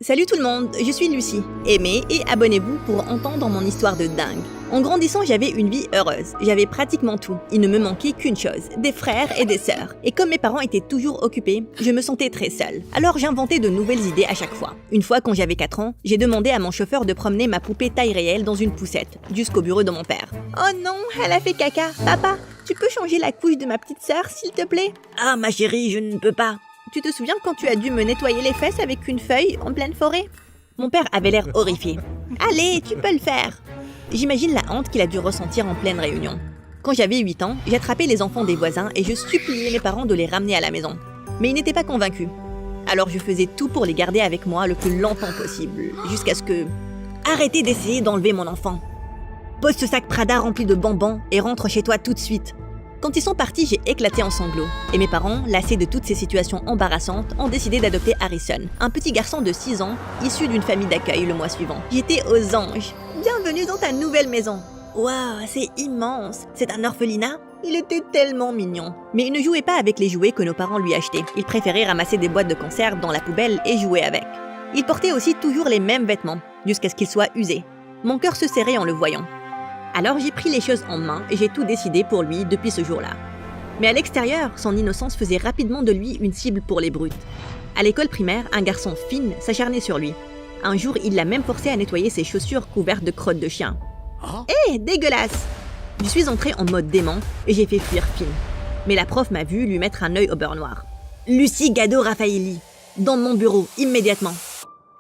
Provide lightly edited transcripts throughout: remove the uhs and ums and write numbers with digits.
Salut tout le monde, je suis Lucie. Aimez et abonnez-vous pour entendre mon histoire de dingue. En grandissant, j'avais une vie heureuse. J'avais pratiquement tout. Il ne me manquait qu'une chose, des frères et des sœurs. Et comme mes parents étaient toujours occupés, je me sentais très seule. Alors j'inventais de nouvelles idées à chaque fois. Une fois, quand j'avais 4 ans, j'ai demandé à mon chauffeur de promener ma poupée taille réelle dans une poussette, jusqu'au bureau de mon père. Oh non, elle a fait caca. Papa, tu peux changer la couche de ma petite sœur, s'il te plaît? Ah ma chérie, je ne peux pas. Tu te souviens quand tu as dû me nettoyer les fesses avec une feuille en pleine forêt? Mon père avait l'air horrifié. Allez, tu peux le faire. J'imagine la honte qu'il a dû ressentir en pleine réunion. Quand j'avais 8 ans, j'attrapais les enfants des voisins et je suppliais mes parents de les ramener à la maison. Mais ils n'étaient pas convaincus. Alors je faisais tout pour les garder avec moi le plus longtemps possible, jusqu'à ce que... Arrêtez d'essayer d'enlever mon enfant. Pose ce sac Prada rempli de bonbons et rentre chez toi tout de suite. Quand ils sont partis, j'ai éclaté en sanglots. Et mes parents, lassés de toutes ces situations embarrassantes, ont décidé d'adopter Harrison, un petit garçon de 6 ans, issu d'une famille d'accueil le mois suivant. J'étais aux anges. Bienvenue dans ta nouvelle maison. Waouh, c'est immense. C'est un orphelinat? Il était tellement mignon. Mais il ne jouait pas avec les jouets que nos parents lui achetaient. Il préférait ramasser des boîtes de conserve dans la poubelle et jouer avec. Il portait aussi toujours les mêmes vêtements, jusqu'à ce qu'ils soient usés. Mon cœur se serrait en le voyant. Alors j'ai pris les choses en main et j'ai tout décidé pour lui depuis ce jour-là. Mais à l'extérieur, son innocence faisait rapidement de lui une cible pour les brutes. À l'école primaire, un garçon Finn s'acharnait sur lui. Un jour, il l'a même forcé à nettoyer ses chaussures couvertes de crottes de chien. Hé, dégueulasse! Je suis entrée en mode dément et j'ai fait fuir Finn. Mais la prof m'a vu lui mettre un œil au beurre noir. Lucie Gado-Raffaelli, dans mon bureau, immédiatement.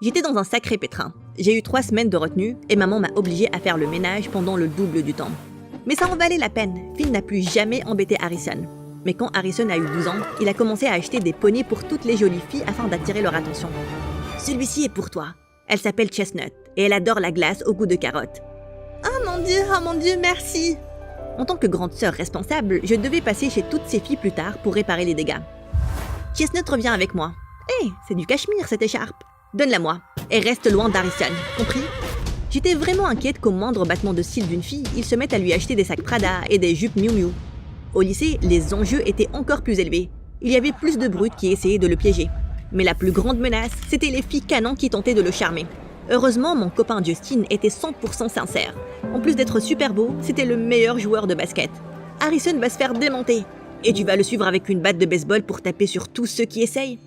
J'étais dans un sacré pétrin. J'ai eu 3 semaines de retenue et maman m'a obligée à faire le ménage pendant le double du temps. Mais ça en valait la peine. Finn n'a plus jamais embêté Harrison. Mais quand Harrison a eu 12 ans, il a commencé à acheter des poneys pour toutes les jolies filles afin d'attirer leur attention. Celui-ci est pour toi. Elle s'appelle Chestnut et elle adore la glace au goût de carotte. Oh mon Dieu, merci! En tant que grande sœur responsable, je devais passer chez toutes ces filles plus tard pour réparer les dégâts. Chestnut revient avec moi. Hé, c'est du cachemire cette écharpe. Donne-la-moi, et reste loin d'Harrison, compris? J'étais vraiment inquiète qu'au moindre battement de cils d'une fille, ils se mettent à lui acheter des sacs Prada et des jupes Miu Miu. Au lycée, les enjeux étaient encore plus élevés. Il y avait plus de brutes qui essayaient de le piéger. Mais la plus grande menace, c'était les filles canons qui tentaient de le charmer. Heureusement, mon copain Justin était 100% sincère. En plus d'être super beau, c'était le meilleur joueur de basket. Harrison va se faire démonter. Et tu vas le suivre avec une batte de baseball pour taper sur tous ceux qui essayent?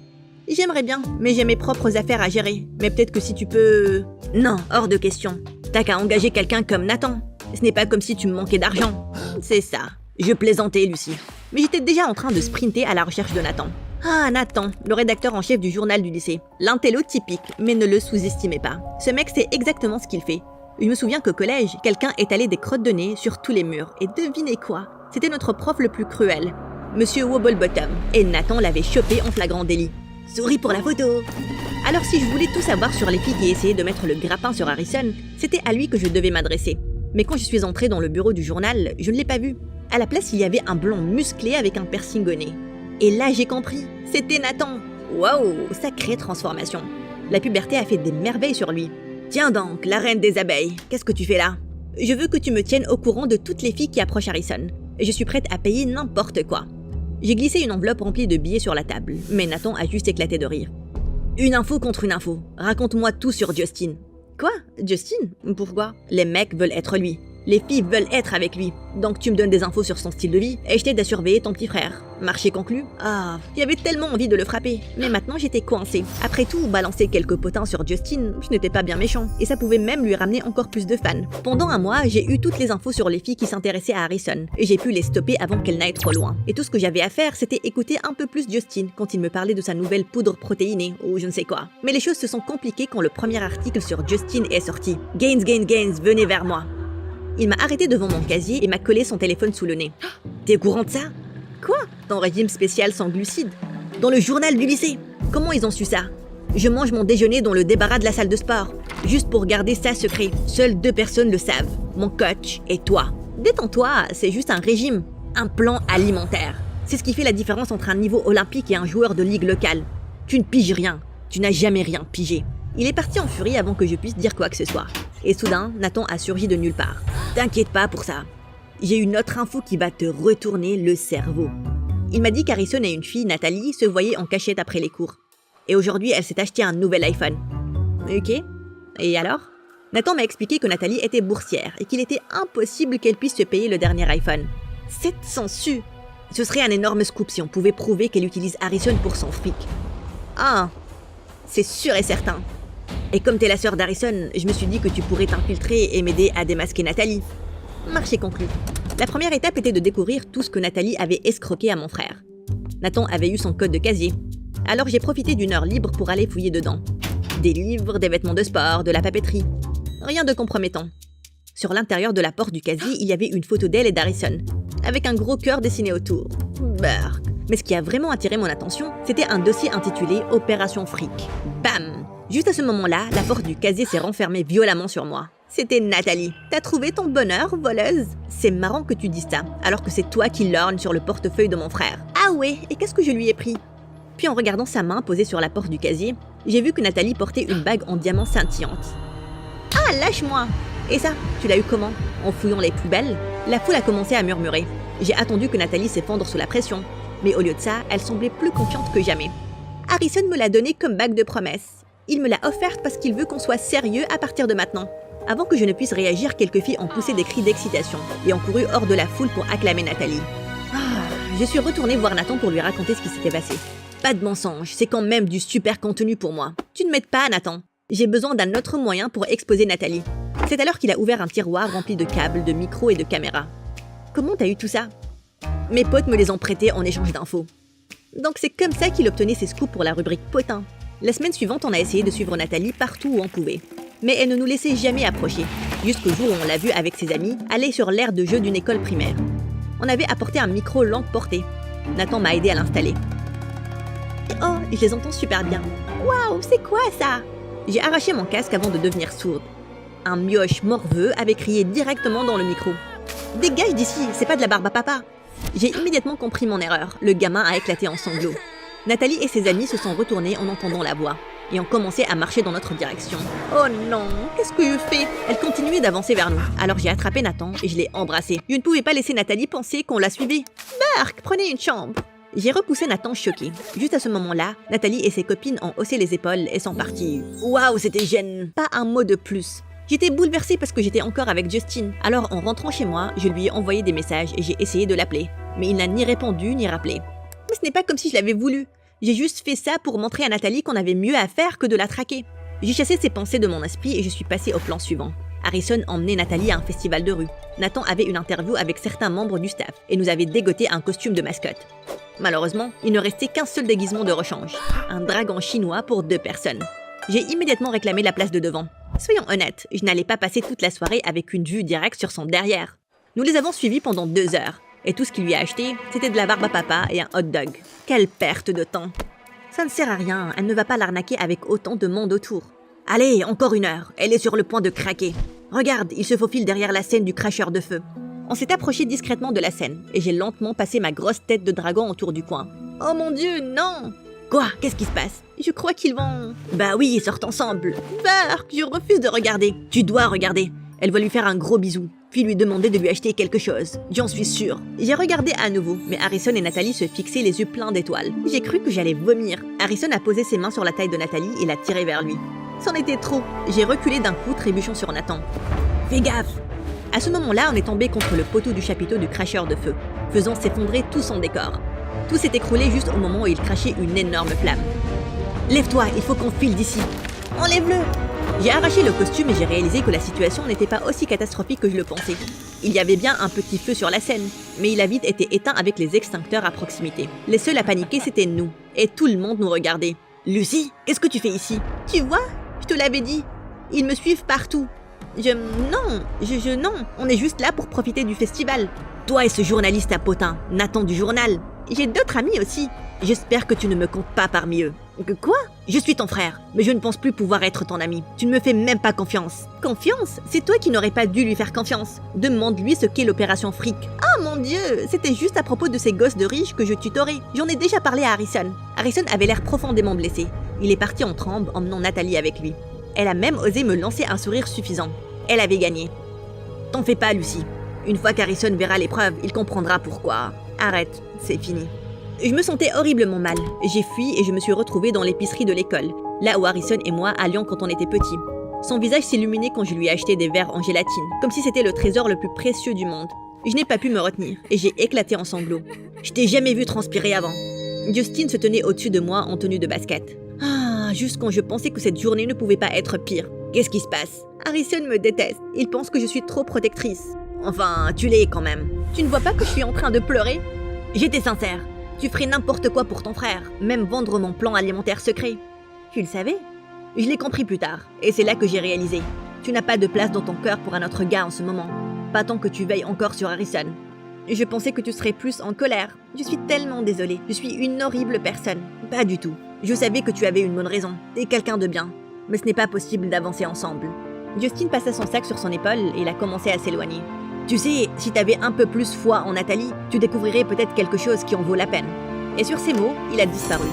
J'aimerais bien, mais j'ai mes propres affaires à gérer. Mais peut-être que si tu peux... Non, hors de question. T'as qu'à engager quelqu'un comme Nathan. Ce n'est pas comme si tu me manquais d'argent. C'est ça. Je plaisantais, Lucie. Mais j'étais déjà en train de sprinter à la recherche de Nathan. Ah, Nathan, le rédacteur en chef du journal du lycée. L'intello typique, mais ne le sous-estimez pas. Ce mec sait exactement ce qu'il fait. Je me souviens qu'au collège, quelqu'un étalait des crottes de nez sur tous les murs. Et devinez quoi? C'était notre prof le plus cruel, Monsieur Wobblebottom. Et Nathan l'avait chopé en flagrant délit. Souris pour la photo! Alors si je voulais tout savoir sur les filles qui essayaient de mettre le grappin sur Harrison, c'était à lui que je devais m'adresser. Mais quand je suis entrée dans le bureau du journal, je ne l'ai pas vu. À la place, il y avait un blond musclé avec un piercing au nez. Et là, j'ai compris. C'était Nathan! Waouh! Sacrée transformation. La puberté a fait des merveilles sur lui. Tiens donc, la reine des abeilles, qu'est-ce que tu fais là? Je veux que tu me tiennes au courant de toutes les filles qui approchent Harrison. Je suis prête à payer n'importe quoi. J'ai glissé une enveloppe remplie de billets sur la table, mais Nathan a juste éclaté de rire. Une info contre une info. Raconte-moi tout sur Justin. Quoi? Justin? Pourquoi? Les mecs veulent être lui. Les filles veulent être avec lui. Donc tu me donnes des infos sur son style de vie et je t'aide à surveiller ton petit frère. Marché conclu? Ah, j'avais tellement envie de le frapper. Mais maintenant j'étais coincée. Après tout, balancer quelques potins sur Justin, je n'étais pas bien méchant. Et ça pouvait même lui ramener encore plus de fans. Pendant un mois, j'ai eu toutes les infos sur les filles qui s'intéressaient à Harrison. Et j'ai pu les stopper avant qu'elles n'aillent trop loin. Et tout ce que j'avais à faire, c'était écouter un peu plus Justin quand il me parlait de sa nouvelle poudre protéinée ou je ne sais quoi. Mais les choses se sont compliquées quand le premier article sur Justin est sorti. Gains, venez vers moi. Il m'a arrêté devant mon casier et m'a collé son téléphone sous le nez. T'es au courant de ça? Quoi? Ton régime spécial sans glucides? Dans le journal du lycée? Comment ils ont su ça? Je mange mon déjeuner dans le débarras de la salle de sport, juste pour garder ça secret. Seules 2 personnes le savent, mon coach et toi. Détends-toi, c'est juste un régime, un plan alimentaire. C'est ce qui fait la différence entre un niveau olympique et un joueur de ligue locale. Tu ne piges rien, tu n'as jamais rien pigé. Il est parti en furie avant que je puisse dire quoi que ce soit. Et soudain, Nathan a surgi de nulle part. T'inquiète pas pour ça. J'ai une autre info qui va te retourner le cerveau. Il m'a dit qu'Harrison et une fille, Nathalie, se voyaient en cachette après les cours. Et aujourd'hui, elle s'est acheté un nouvel iPhone. Ok. Et alors? Nathan m'a expliqué que Nathalie était boursière et qu'il était impossible qu'elle puisse se payer le dernier iPhone. 700 su! Ce serait un énorme scoop si on pouvait prouver qu'elle utilise Harrison pour son fric. Ah, c'est sûr et certain. Et comme t'es la sœur d'Harrison, je me suis dit que tu pourrais t'infiltrer et m'aider à démasquer Nathalie. Marché conclu. La première étape était de découvrir tout ce que Nathalie avait escroqué à mon frère. Nathan avait eu son code de casier. Alors j'ai profité d'une heure libre pour aller fouiller dedans. Des livres, des vêtements de sport, de la papeterie. Rien de compromettant. Sur l'intérieur de la porte du casier, il y avait une photo d'elle et d'Harrison, avec un gros cœur dessiné autour. Burk. Mais ce qui a vraiment attiré mon attention, c'était un dossier intitulé « Opération Fric ». Bam! Juste à ce moment-là, la porte du casier s'est renfermée violemment sur moi. C'était Nathalie. T'as trouvé ton bonheur, voleuse? C'est marrant que tu dises ça, alors que c'est toi qui lorgne sur le portefeuille de mon frère. Ah ouais, et qu'est-ce que je lui ai pris? Puis en regardant sa main posée sur la porte du casier, j'ai vu que Nathalie portait une bague en diamant scintillante. Ah, lâche-moi! Et ça, tu l'as eu comment? En fouillant les poubelles? La foule a commencé à murmurer. J'ai attendu que Nathalie s'effondre sous la pression. Mais au lieu de ça, elle semblait plus confiante que jamais. Harrison me l'a donnée comme bague de promesse. Il me l'a offerte parce qu'il veut qu'on soit sérieux à partir de maintenant. Avant que je ne puisse réagir, quelques filles ont poussé des cris d'excitation et ont couru hors de la foule pour acclamer Nathalie. Je suis retournée voir Nathan pour lui raconter ce qui s'était passé. Pas de mensonge, c'est quand même du super contenu pour moi. Tu ne m'aides pas, Nathan. J'ai besoin d'un autre moyen pour exposer Nathalie. C'est alors qu'il a ouvert un tiroir rempli de câbles, de micros et de caméras. Comment t'as eu tout ça? Mes potes me les ont prêtés en échange d'infos. Donc c'est comme ça qu'il obtenait ses scoops pour la rubrique potin. La semaine suivante, on a essayé de suivre Nathalie partout où on pouvait. Mais elle ne nous laissait jamais approcher, jusqu'au jour où on l'a vue avec ses amis aller sur l'aire de jeu d'une école primaire. On avait apporté un micro longue portée. Nathan m'a aidé à l'installer. Oh, je les entends super bien. Waouh, c'est quoi ça? J'ai arraché mon casque avant de devenir sourde. Un mioche morveux avait crié directement dans le micro. Dégage d'ici, c'est pas de la barbe à papa. J'ai immédiatement compris mon erreur. Le gamin a éclaté en sanglots. Nathalie et ses amis se sont retournés en entendant la voix et ont commencé à marcher dans notre direction. Oh non, qu'est-ce que je fais? Elle continuait d'avancer vers nous. Alors j'ai attrapé Nathan et je l'ai embrassé. Je ne pouvais pas laisser Nathalie penser qu'on la suivait. Bark, prenez une chambre. J'ai repoussé Nathan choqué. Juste à ce moment-là, Nathalie et ses copines ont haussé les épaules et sont parties. Waouh, c'était gênant. Pas un mot de plus. J'étais bouleversée parce que j'étais encore avec Justin. Alors en rentrant chez moi, je lui ai envoyé des messages et j'ai essayé de l'appeler. Mais il n'a ni répondu ni rappelé. Mais ce n'est pas comme si je l'avais voulu. J'ai juste fait ça pour montrer à Nathalie qu'on avait mieux à faire que de la traquer. J'ai chassé ses pensées de mon esprit et je suis passée au plan suivant. Harrison emmenait Nathalie à un festival de rue. Nathan avait une interview avec certains membres du staff et nous avait dégoté un costume de mascotte. Malheureusement, il ne restait qu'un seul déguisement de rechange. Un dragon chinois pour 2 personnes. J'ai immédiatement réclamé la place de devant. Soyons honnêtes, je n'allais pas passer toute la soirée avec une vue directe sur son derrière. Nous les avons suivis pendant 2 heures. Et tout ce qu'il lui a acheté, c'était de la barbe à papa et un hot dog. Quelle perte de temps! Ça ne sert à rien, elle ne va pas l'arnaquer avec autant de monde autour. Allez, encore 1 heure, elle est sur le point de craquer. Regarde, il se faufile derrière la scène du cracheur de feu. On s'est approché discrètement de la scène, et j'ai lentement passé ma grosse tête de dragon autour du coin. Oh mon Dieu, non! Quoi? Qu'est-ce qui se passe? Je crois qu'ils vont... Bah oui, ils sortent ensemble. Bark, je refuse de regarder. Tu dois regarder. Elle va lui faire un gros bisou, puis lui demander de lui acheter quelque chose. J'en suis sûre. J'ai regardé à nouveau, mais Harrison et Nathalie se fixaient les yeux pleins d'étoiles. J'ai cru que j'allais vomir. Harrison a posé ses mains sur la taille de Nathalie et l'a tirée vers lui. C'en était trop. J'ai reculé d'un coup, trébuchant sur Nathan. Fais gaffe! À ce moment-là, on est tombé contre le poteau du chapiteau du cracheur de feu, faisant s'effondrer tout son décor. Tout s'est écroulé juste au moment où il crachait une énorme flamme. Lève-toi, il faut qu'on file d'ici. Enlève-le! J'ai arraché le costume et j'ai réalisé que la situation n'était pas aussi catastrophique que je le pensais. Il y avait bien un petit feu sur la scène, mais il a vite été éteint avec les extincteurs à proximité. Les seuls à paniquer, c'était nous, et tout le monde nous regardait. Lucie, qu'est-ce que tu fais ici? Tu vois? Je te l'avais dit. Ils me suivent partout. Non, on est juste là pour profiter du festival. Toi et ce journaliste à potin, Nathan du journal. J'ai d'autres amis aussi. J'espère que tu ne me comptes pas parmi eux. Quoi? Je suis ton frère, mais je ne pense plus pouvoir être ton ami. Tu ne me fais même pas confiance. Confiance? C'est toi qui n'aurais pas dû lui faire confiance. Demande-lui ce qu'est l'opération Fric. Oh mon Dieu, c'était juste à propos de ces gosses de riches que je tutorais. J'en ai déjà parlé à Harrison. Harrison avait l'air profondément blessé. Il est parti en tremble, emmenant Nathalie avec lui. Elle a même osé me lancer un sourire suffisant. Elle avait gagné. T'en fais pas, Lucie. Une fois qu'Harrison verra l'épreuve, il comprendra pourquoi. Arrête, c'est fini. Je me sentais horriblement mal. J'ai fui et je me suis retrouvée dans l'épicerie de l'école. là où Harrison et moi allions quand on était petits. Son visage s'illuminait quand je lui ai acheté des verres en gélatine, comme si c'était le trésor le plus précieux du monde. Je n'ai pas pu me retenir et j'ai éclaté en sanglots. Je t'ai jamais vu transpirer avant. Justin se tenait au-dessus de moi en tenue de basket. Ah, juste quand je pensais que cette journée ne pouvait pas être pire. Qu'est-ce qui se passe? Harrison me déteste. Il pense que je suis trop protectrice. Enfin, tu l'es quand même. Tu ne vois pas que je suis en train de pleurer? J'étais sincère. Tu ferais n'importe quoi pour ton frère, même vendre mon plan alimentaire secret. Tu le savais? Je l'ai compris plus tard, et c'est là que j'ai réalisé. Tu n'as pas de place dans ton cœur pour un autre gars en ce moment. Pas tant que tu veilles encore sur Harrison. Je pensais que tu serais plus en colère. Je suis tellement désolée. Je suis une horrible personne. Pas du tout. Je savais que tu avais une bonne raison. T'es quelqu'un de bien. Mais ce n'est pas possible d'avancer ensemble. Justin passa son sac sur son épaule et il a commencé à s'éloigner. Tu sais, si t'avais un peu plus foi en Nathalie, tu découvrirais peut-être quelque chose qui en vaut la peine. Et sur ces mots, il a disparu.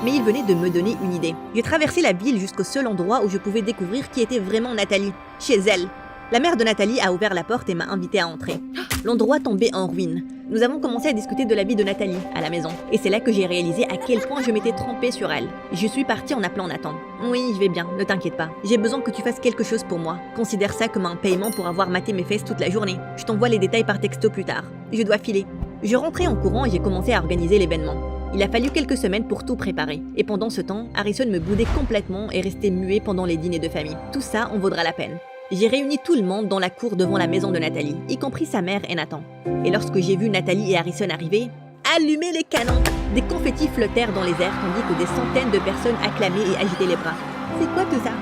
Mais il venait de me donner une idée. J'ai traversé la ville jusqu'au seul endroit où je pouvais découvrir qui était vraiment Nathalie, chez elle. La mère de Nathalie a ouvert la porte et m'a invité à entrer. L'endroit tombait en ruine. Nous avons commencé à discuter de la vie de Nathalie à la maison. Et c'est là que j'ai réalisé à quel point je m'étais trompée sur elle. Je suis partie en appelant Nathan. Oui, je vais bien, ne t'inquiète pas. J'ai besoin que tu fasses quelque chose pour moi. Considère ça comme un paiement pour avoir maté mes fesses toute la journée. Je t'envoie les détails par texto plus tard. Je dois filer. Je rentrais en courant et j'ai commencé à organiser l'événement. Il a fallu quelques semaines pour tout préparer. Et pendant ce temps, Harrison me boudait complètement et restait muet pendant les dîners de famille. Tout ça en vaudra la peine. J'ai réuni tout le monde dans la cour devant la maison de Nathalie, y compris sa mère et Nathan. Et lorsque j'ai vu Nathalie et Harrison arriver, allumez les canons! Des confettis flottèrent dans les airs tandis que des centaines de personnes acclamaient et agitaient les bras. C'est quoi tout ça?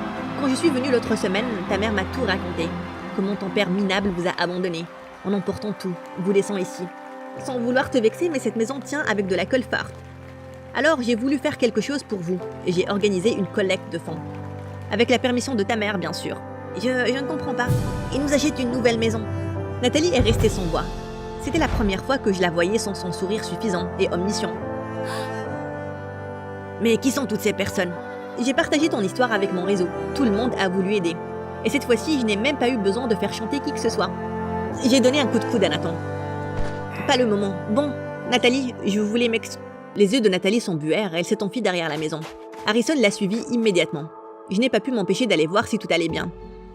Quand je suis venue l'autre semaine, ta mère m'a tout raconté. Comment ton père minable vous a abandonné, en emportant tout, vous laissant ici. Sans vouloir te vexer, mais cette maison tient avec de la colle forte. Alors j'ai voulu faire quelque chose pour vous, et j'ai organisé une collecte de fonds. Avec la permission de ta mère, bien sûr. Je ne comprends pas. Il nous achète une nouvelle maison. Nathalie est restée sans voix. C'était la première fois que je la voyais sans son sourire suffisant et omniscient. Mais qui sont toutes ces personnes? J'ai partagé ton histoire avec mon réseau. Tout le monde a voulu aider. Et cette fois-ci, je n'ai même pas eu besoin de faire chanter qui que ce soit. J'ai donné un coup de coude à Nathan. Pas le moment. Bon, Nathalie, je voulais Les yeux de Nathalie s'embuèrent et elle s'est enfuie derrière la maison. Harrison l'a suivie immédiatement. Je n'ai pas pu m'empêcher d'aller voir si tout allait bien.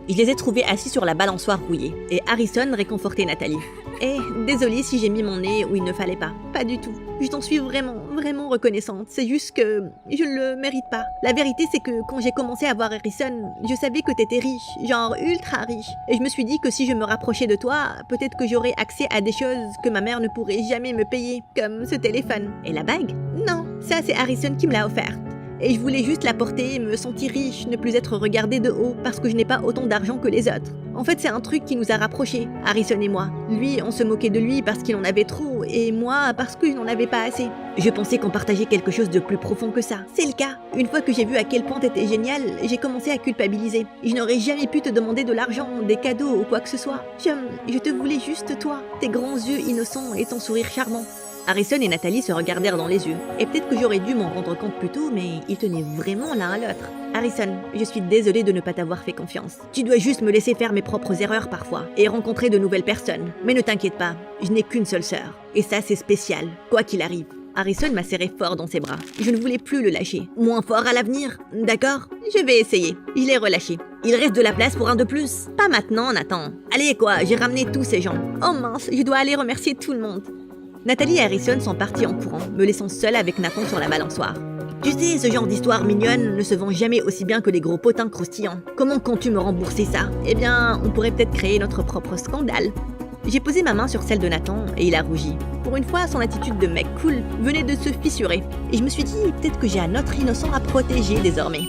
Je les ai trouvés assis sur la balançoire rouillée, et Harrison réconfortait Nathalie. Eh, désolée si j'ai mis mon nez où il ne fallait pas. Pas du tout. Je t'en suis vraiment, vraiment reconnaissante. C'est juste que je ne le mérite pas. La vérité, c'est que quand j'ai commencé à voir Harrison, je savais que t'étais riche, genre ultra riche. Et je me suis dit que si je me rapprochais de toi, peut-être que j'aurais accès à des choses que ma mère ne pourrait jamais me payer, comme ce téléphone. Et la bague? Non, ça c'est Harrison qui me l'a offerte. Et je voulais juste la porter, me sentir riche, ne plus être regardée de haut parce que je n'ai pas autant d'argent que les autres. En fait, c'est un truc qui nous a rapprochés, Harrison et moi. Lui, on se moquait de lui parce qu'il en avait trop, et moi parce que je n'en avais pas assez. Je pensais qu'on partageait quelque chose de plus profond que ça. C'est le cas. Une fois que j'ai vu à quel point t'étais génial, j'ai commencé à culpabiliser. Je n'aurais jamais pu te demander de l'argent, des cadeaux ou quoi que ce soit. Je te voulais juste toi, tes grands yeux innocents et ton sourire charmant. Harrison et Nathalie se regardèrent dans les yeux. Et peut-être que j'aurais dû m'en rendre compte plus tôt, mais ils tenaient vraiment l'un à l'autre. Harrison, je suis désolée de ne pas t'avoir fait confiance. Tu dois juste me laisser faire mes propres erreurs parfois, et rencontrer de nouvelles personnes. Mais ne t'inquiète pas, je n'ai qu'une seule sœur. Et ça, c'est spécial, quoi qu'il arrive. Harrison m'a serré fort dans ses bras. Je ne voulais plus le lâcher. Moins fort à l'avenir, d'accord? Je vais essayer. Je l'ai relâché. Il reste de la place pour un de plus. Pas maintenant, Nathan. Allez quoi, j'ai ramené tous ces gens. Oh mince, je dois aller remercier tout le monde. Nathalie et Harrison sont partis en courant, me laissant seule avec Nathan sur la balançoire. Tu sais, ce genre d'histoire mignonne ne se vend jamais aussi bien que les gros potins croustillants. Comment comptes-tu me rembourser ça? Eh bien, on pourrait peut-être créer notre propre scandale. J'ai posé ma main sur celle de Nathan et il a rougi. Pour une fois, son attitude de mec cool venait de se fissurer. Et je me suis dit, peut-être que j'ai un autre innocent à protéger désormais.